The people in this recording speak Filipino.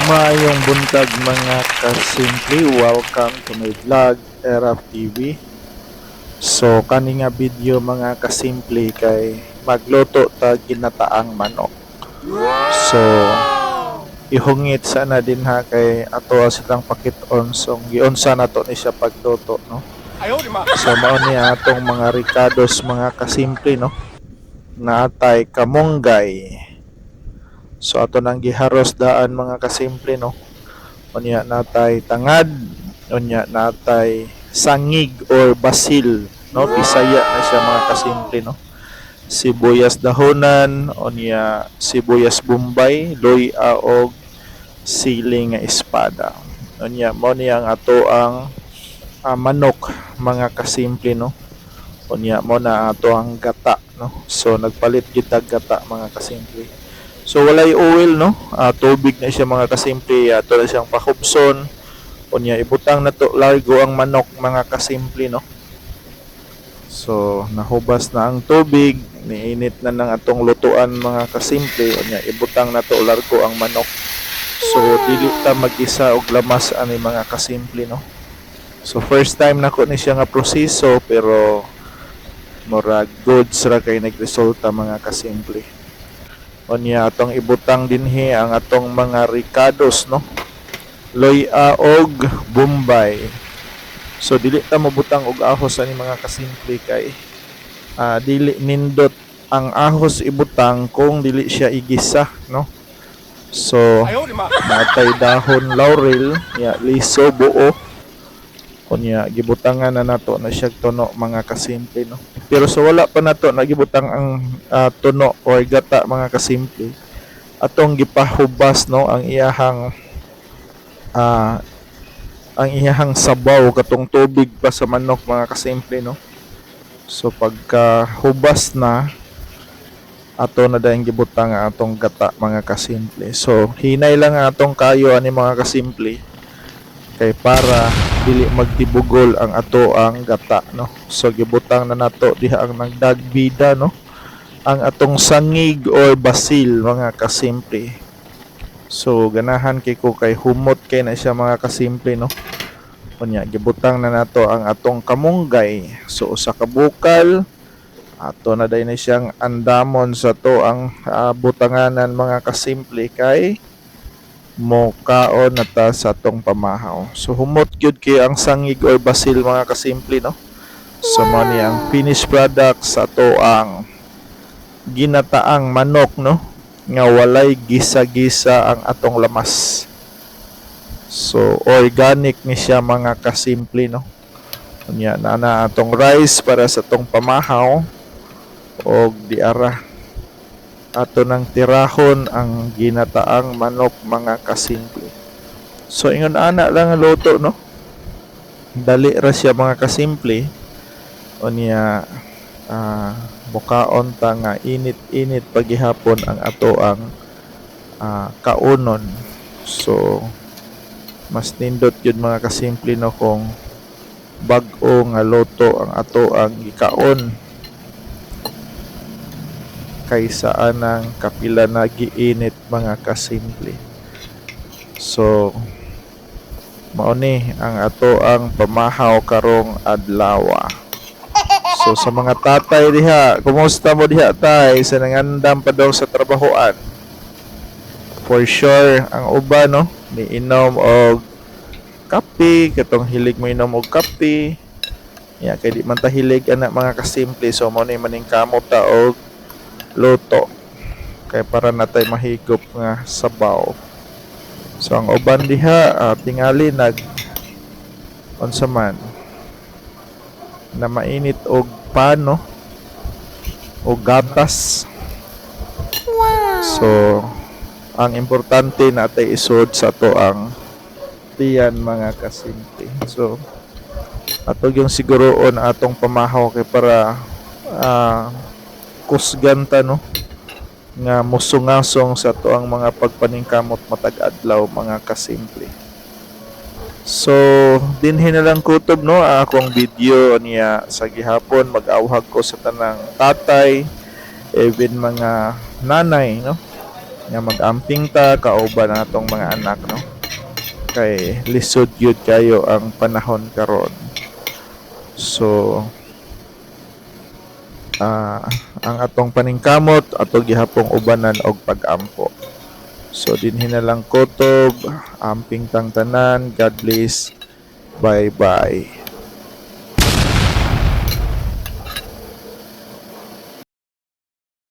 Maayong buntag mga kasimple, welcome to my vlog, Erap TV. So kani nga video mga kasimple kay magluto ta ginataang manok. So ihungit sana din ha kay ato silang pakit-on so giunsa nato ni siya pagluto no. So mao ni atong mga ricados mga kasimple no. Naatay kamunggay. So ato nang giharos daan mga kasimple no. Unya natay tangad, unya natay sangig or basil, no? Bisaya na siya mga kasimple, no? Sibuyas dahonan, unya sibuyas bombay, loy-a og siling nga espada. Unya mo ni ang ato ang manok mga kasimple, no? Unya mo na ato ang gata, no? So nagpalit kita gata mga kasimple. So walay oil no, tubig na siya mga kasimple, ato na siyang pakubson. Unya ibutang na to largo ang manok mga kasimple no. So nahubas na ang tubig, niinit na ng atong lutuan mga kasimple, unya ibutang na to largo ang manok. So dili ta mag-isa og lamas ani mga kasimple no. So first time nako ni siya nga proseso pero murag goods ra kay nagresulta mga kasimple. Unya atong ibutang dinhi ang atong mga ricados no. Loy-a og bombay. So dili ta mabutang og ahos ani mga kasimple kay dili nindot ang ahos ibutang kung dili siya igisa no. So natay dahon laurel ya liso buo. Unya gibutangan na nato na siya tuno mga kasimple no. Pero sa wala pa nato nagibutang ang tuno or gata mga kasimple, atong gipahubas no ang iyahang sabaw katong tubig pa sa manok mga kasimple no. So pagka hubas na ato na dayang gibutang ang atong gata mga kasimple. So hinay lang ang atong kayo ani mga kasimple kay para dili magtibugol ang ato ang gata no. So gibutang na nato diha ang nagdagbida no, ang atong sangig or basil mga kasimple. So ganahan kay ko kay humot kay na siya mga kasimple no. Unya gibutang na nato ang atong kamunggay. So usa ka bukal ato na day na siyang andamon sa to ang butanganan mga kasimple kay mo kaon na ta sa tong pamahaw. So humot gyud kay ang sangig or basil mga kasimple no. So mo ni ang finished product sa to ang ginataang manok no nga walay gisa-gisa ang atong lamas. So organic ni siya mga kasimple no. Unya na atong rice para sa tong pamahaw og diara ato nang tirahon ang ginataang manok mga kasimple. So ingon ana lang ang luto no. Dali ra siya mga kasimple. Unya bukaon ta nga init-init paghihapon ang ato ang kaunon. So mas nindot yun mga kasimple no kung bag-o nga luto ang ato ang gikaon kaysa anang kapila na giinit mga kasimple. So mao ni ang ato ang pamahaw karong adlaw. So sa mga tatay diha, kumusta mo diha tay sa nangandam pa daw sa trabahoan? For sure ang uban no, niinom og kape, katong hilig mo inom og kape. Ya kay di man ta hilig ana mga kasimple, so mao ni maning kamot ta og luto kay para natay mahigop nga sabaw. So ang uban diha tingali nag unsa man na mainit og pano o gatas. So ang importante natay isod sa to ang tiyan mga kasimple. So ato yung siguroon atong pamahaw kay para kusganta no nga musungasong sa to ang mga pagpaningkamot matag adlaw mga kasimple. So dinhi na lang kutob no akong video niya sa gihapon. Mag-awhag ko sa tanang tatay, even mga nanay no nga mag-amping ta kauban natong mga anak, no? Kay lisod yun kayo ang panahon karon. So ang atong paningkamot ato gihapong ubanan og pag-ampo. So dinhi na lang kutob, amping tang tanan. God bless. Bye bye.